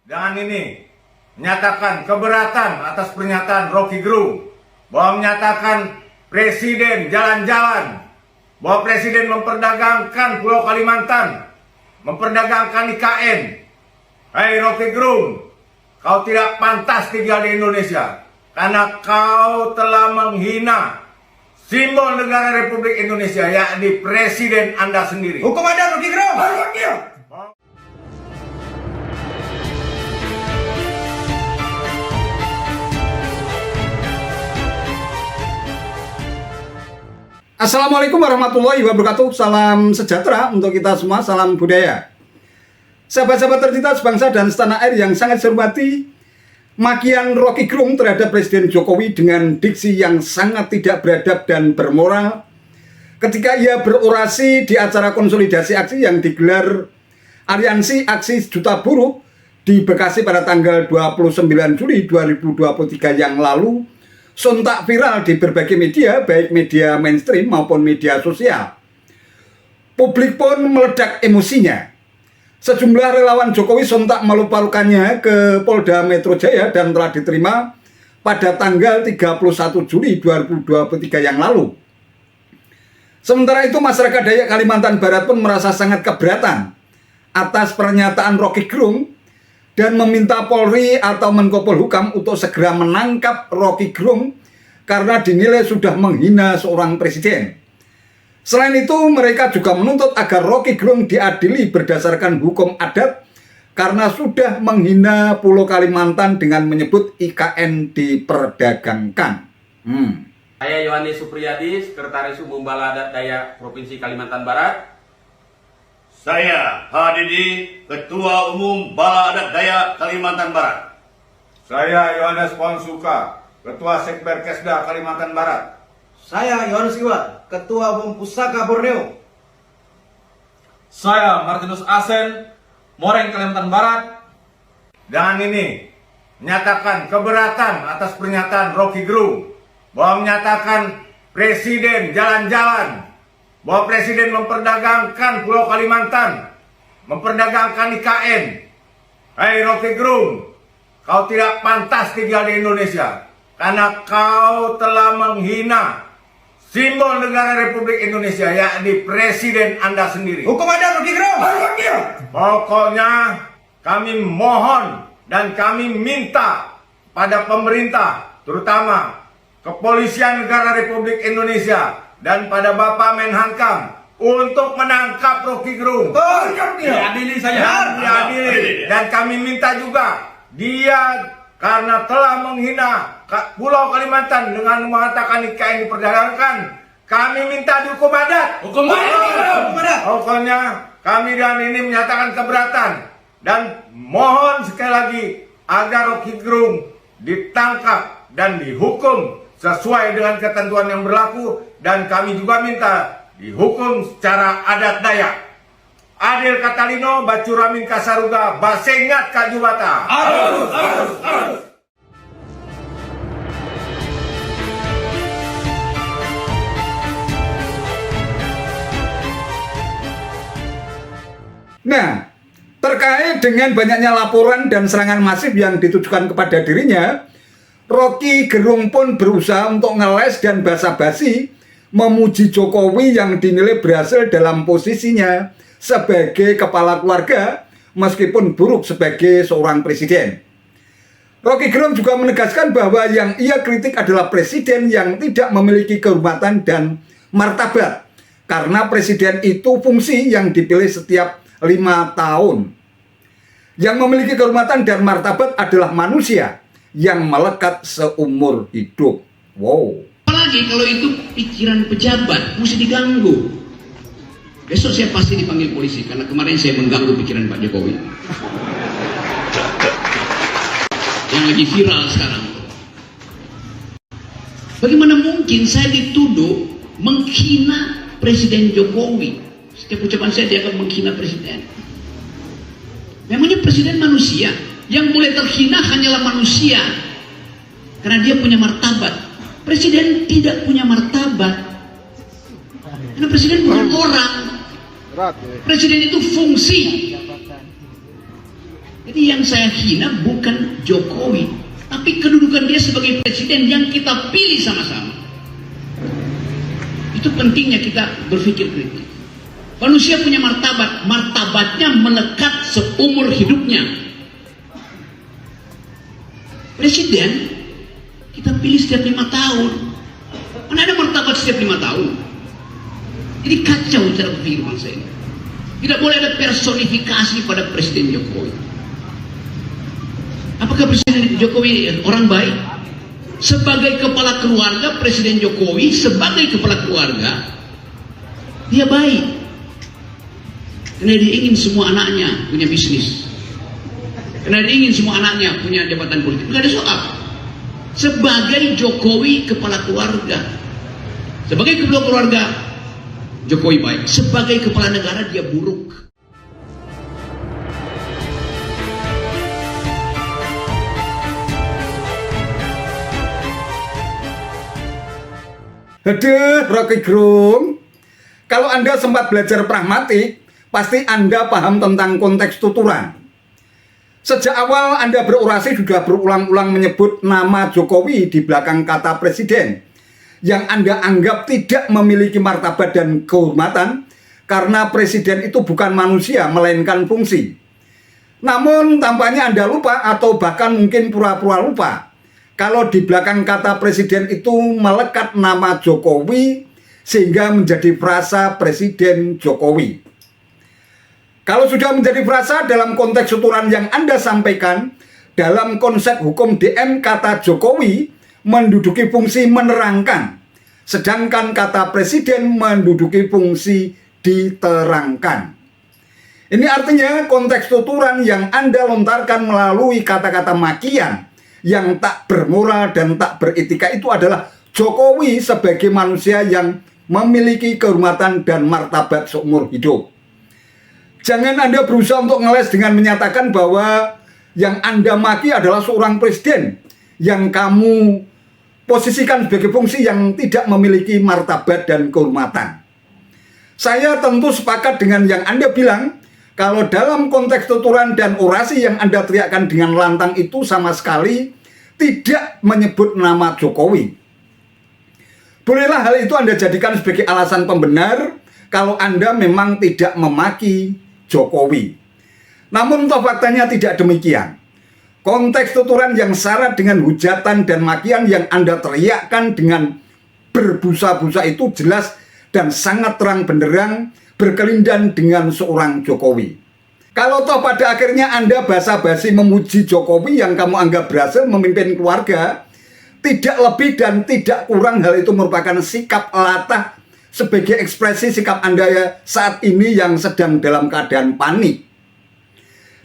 Dengan ini menyatakan keberatan atas pernyataan Rocky Gerung bahwa menyatakan Presiden jalan-jalan, bahwa Presiden memperdagangkan Pulau Kalimantan, memperdagangkan IKN. Hai Rocky Gerung, kau tidak pantas tinggal di Indonesia karena kau telah menghina simbol negara Republik Indonesia, yakni Presiden Anda sendiri. Hukum ada Rocky Gerung. Assalamualaikum warahmatullahi wabarakatuh. Salam sejahtera untuk kita semua, salam budaya. Sahabat-sahabat tercinta sebangsa dan setanah air yang sangat saya hormati, makian Rocky Gerung terhadap Presiden Jokowi dengan diksi yang sangat tidak beradab dan bermoral ketika ia berorasi di acara konsolidasi aksi yang digelar Aliansi Aksi Juta Buruh di Bekasi pada tanggal 29 Juli 2023 yang lalu, sontak viral di berbagai media, baik media mainstream maupun media sosial. Publik pun meledak emosinya. Sejumlah relawan Jokowi sontak melupakannya ke Polda Metro Jaya dan telah diterima pada tanggal 31 Juli 2023 yang lalu. Sementara itu masyarakat Dayak Kalimantan Barat pun merasa sangat keberatan atas pernyataan Rocky Gerung dan meminta Polri atau Menko Polhukam untuk segera menangkap Rocky Gerung karena dinilai sudah menghina seorang presiden. Selain itu, mereka juga menuntut agar Rocky Gerung diadili berdasarkan hukum adat karena sudah menghina Pulau Kalimantan dengan menyebut IKN diperdagangkan. Saya Yohanes Supriyadi, Sekretaris Umum Bala Adat Dayak Provinsi Kalimantan Barat. Saya Hadidi, Ketua Umum Bala Adat Dayak Kalimantan Barat. Saya Yohanes Ponsuka, Ketua Sekber Kesda Kalimantan Barat. Saya Yohanes Iwa, Ketua Umum Pusaka Borneo. Saya Martinus Asen, Moreng Kalimantan Barat. Dengan ini menyatakan keberatan atas pernyataan Rocky Gerung bahwa menyatakan Presiden jalan-jalan, bahwa Presiden memperdagangkan Pulau Kalimantan, memperdagangkan IKN. Hai Rocky Gerung, kau tidak pantas tinggal di Indonesia karena kau telah menghina simbol negara Republik Indonesia, yakni Presiden Anda sendiri. Hukum ada Rocky Gerung. Pokoknya kami mohon dan kami minta pada pemerintah, terutama Kepolisian Negara Republik Indonesia dan pada Bapak Menhankam untuk menangkap Rocky Gerung. Diadili saya. Diadili. Dan kami minta juga dia karena telah menghina Pulau Kalimantan dengan mengatakan IKN diperdagangkan, kami minta dihukum adat. Hukum adat. Pokoknya kami dan ini menyatakan keberatan dan mohon sekali lagi agar Rocky Gerung ditangkap dan dihukum sesuai dengan ketentuan yang berlaku, dan kami juga minta dihukum secara adat Dayak. Adil Katalino, Bacuramin Kasaruga, Basengat Kajubata. Harus. Nah, terkait dengan banyaknya laporan dan serangan masif yang ditujukan kepada dirinya, Rocky Gerung pun berusaha untuk ngeles dan basa-basi memuji Jokowi yang dinilai berhasil dalam posisinya sebagai kepala keluarga meskipun buruk sebagai seorang presiden. Rocky Gerung juga menegaskan bahwa yang ia kritik adalah presiden yang tidak memiliki kehormatan dan martabat karena presiden itu fungsi yang dipilih setiap 5 tahun. Yang memiliki kehormatan dan martabat adalah manusia yang melekat seumur hidup. Wow. Apalagi kalau itu pikiran pejabat, mesti diganggu. Besok saya pasti dipanggil polisi karena kemarin saya mengganggu pikiran Pak Jokowi. Yang lagi viral sekarang. Bagaimana mungkin saya dituduh menghina Presiden Jokowi? Setiap ucapan saya dia akan menghina presiden. Memangnya presiden manusia? Yang boleh terhina hanyalah manusia karena dia punya martabat. Presiden tidak punya martabat karena presiden bukan orang. Presiden itu fungsi. Jadi yang saya hina bukan Jokowi, tapi kedudukan dia sebagai presiden yang kita pilih sama-sama. Itu pentingnya kita berpikir kritis. Manusia punya martabat, martabatnya melekat seumur hidupnya. Presiden kita pilih setiap 5 tahun. Mana ada martabat setiap 5 tahun? Jadi kacau cara berpikir bangsa ini. Tidak boleh ada personifikasi pada Presiden Jokowi. Apakah Presiden Jokowi orang baik? Sebagai kepala keluarga, Presiden Jokowi sebagai kepala keluarga, dia baik. Karena dia ingin semua anaknya punya bisnis. Karena dia ingin semua anaknya punya jabatan politik. Tidak ada soal. Sebagai Jokowi kepala keluarga, sebagai kepala keluarga, Jokowi baik. Sebagai kepala negara dia buruk. Aduh, Rocky Gerung. Kalau Anda sempat belajar pragmatik, pasti Anda paham tentang konteks tuturan. Sejak awal Anda berorasi sudah berulang-ulang menyebut nama Jokowi di belakang kata presiden, yang Anda anggap tidak memiliki martabat dan kehormatan karena presiden itu bukan manusia, melainkan fungsi. Namun tampaknya Anda lupa atau bahkan mungkin pura-pura lupa kalau di belakang kata presiden itu melekat nama Jokowi sehingga menjadi frasa Presiden Jokowi. Kalau sudah menjadi frasa dalam konteks tuturan yang Anda sampaikan, dalam konsep hukum DM kata Jokowi menduduki fungsi menerangkan, sedangkan kata presiden menduduki fungsi diterangkan. Ini artinya konteks tuturan yang Anda lontarkan melalui kata-kata makian yang tak bermoral dan tak beretika itu adalah Jokowi sebagai manusia yang memiliki kehormatan dan martabat seumur hidup. Jangan Anda berusaha untuk ngeles dengan menyatakan bahwa yang Anda maki adalah seorang presiden yang kamu posisikan sebagai fungsi yang tidak memiliki martabat dan kehormatan. Saya tentu sepakat dengan yang Anda bilang, kalau dalam konteks tuturan dan orasi yang Anda teriakkan dengan lantang itu sama sekali tidak menyebut nama Jokowi. Bolehlah hal itu Anda jadikan sebagai alasan pembenar kalau Anda memang tidak memaki Jokowi. Namun toh faktanya tidak demikian. Konteks tuturan yang syarat dengan hujatan dan makian yang Anda teriakkan dengan berbusa-busa itu jelas dan sangat terang benderang berkelindan dengan seorang Jokowi. Kalau toh pada akhirnya Anda basa-basi memuji Jokowi yang kamu anggap berhasil memimpin keluarga, tidak lebih dan tidak kurang hal itu merupakan sikap latah sebagai ekspresi sikap Anda saat ini yang sedang dalam keadaan panik.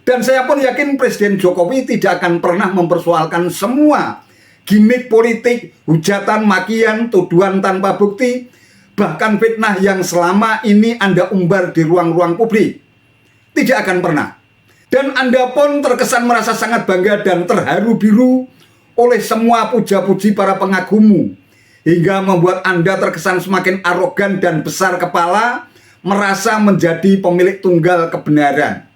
Dan saya pun yakin Presiden Jokowi tidak akan pernah mempersoalkan semua gimmick politik, hujatan, makian, tuduhan tanpa bukti, bahkan fitnah yang selama ini Anda umbar di ruang-ruang publik. Tidak akan pernah. Dan Anda pun terkesan merasa sangat bangga dan terharu biru oleh semua puja-puji para pengagummu, hingga membuat Anda terkesan semakin arogan dan besar kepala, merasa menjadi pemilik tunggal kebenaran.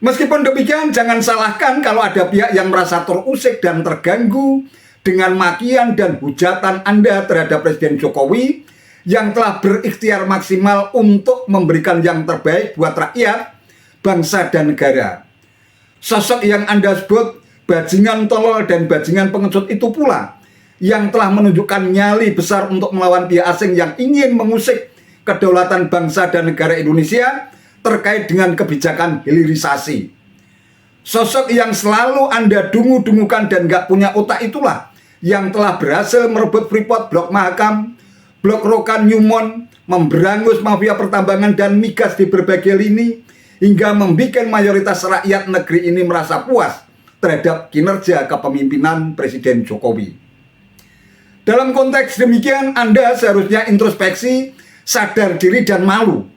Meskipun demikian, jangan salahkan kalau ada pihak yang merasa terusik dan terganggu dengan makian dan hujatan Anda terhadap Presiden Jokowi yang telah berikhtiar maksimal untuk memberikan yang terbaik buat rakyat, bangsa, dan negara. Sosok yang Anda sebut bajingan tolol dan bajingan pengecut itu pula yang telah menunjukkan nyali besar untuk melawan pihak asing yang ingin mengusik kedaulatan bangsa dan negara Indonesia terkait dengan kebijakan hilirisasi. Sosok yang selalu Anda dungu-dungukan dan gak punya otak itulah yang telah berhasil merebut Freeport, Blok Mahakam, Blok Rokan, Newmont, memberangus mafia pertambangan dan migas di berbagai lini, hingga membuat mayoritas rakyat negeri ini merasa puas terhadap kinerja kepemimpinan Presiden Jokowi. Dalam konteks demikian, Anda seharusnya introspeksi, sadar diri dan malu.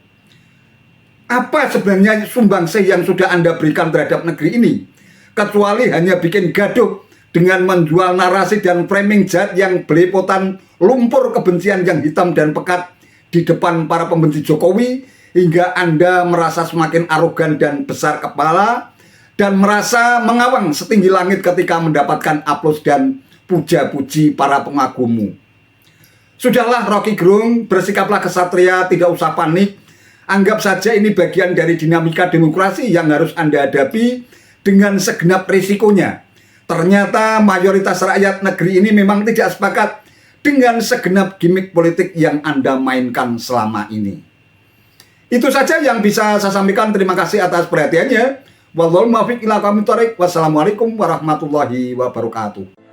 Apa sebenarnya sumbangsih yang sudah Anda berikan terhadap negeri ini? Kecuali hanya bikin gaduh dengan menjual narasi dan framing jahat yang belepotan lumpur kebencian yang hitam dan pekat di depan para pembenci Jokowi, hingga Anda merasa semakin arogan dan besar kepala dan merasa mengawang setinggi langit ketika mendapatkan aplaus dan puja-puji para pengagummu. Sudahlah Rocky Gerung, bersikaplah kesatria, tidak usah panik. Anggap saja ini bagian dari dinamika demokrasi yang harus Anda hadapi dengan segenap risikonya. Ternyata mayoritas rakyat negeri ini memang tidak sepakat dengan segenap gimmick politik yang Anda mainkan selama ini. Itu saja yang bisa saya sampaikan. Terima kasih atas perhatiannya. Wallahul muwaffiq ila aqwamit thoriq. Wassalamualaikum warahmatullahi wabarakatuh.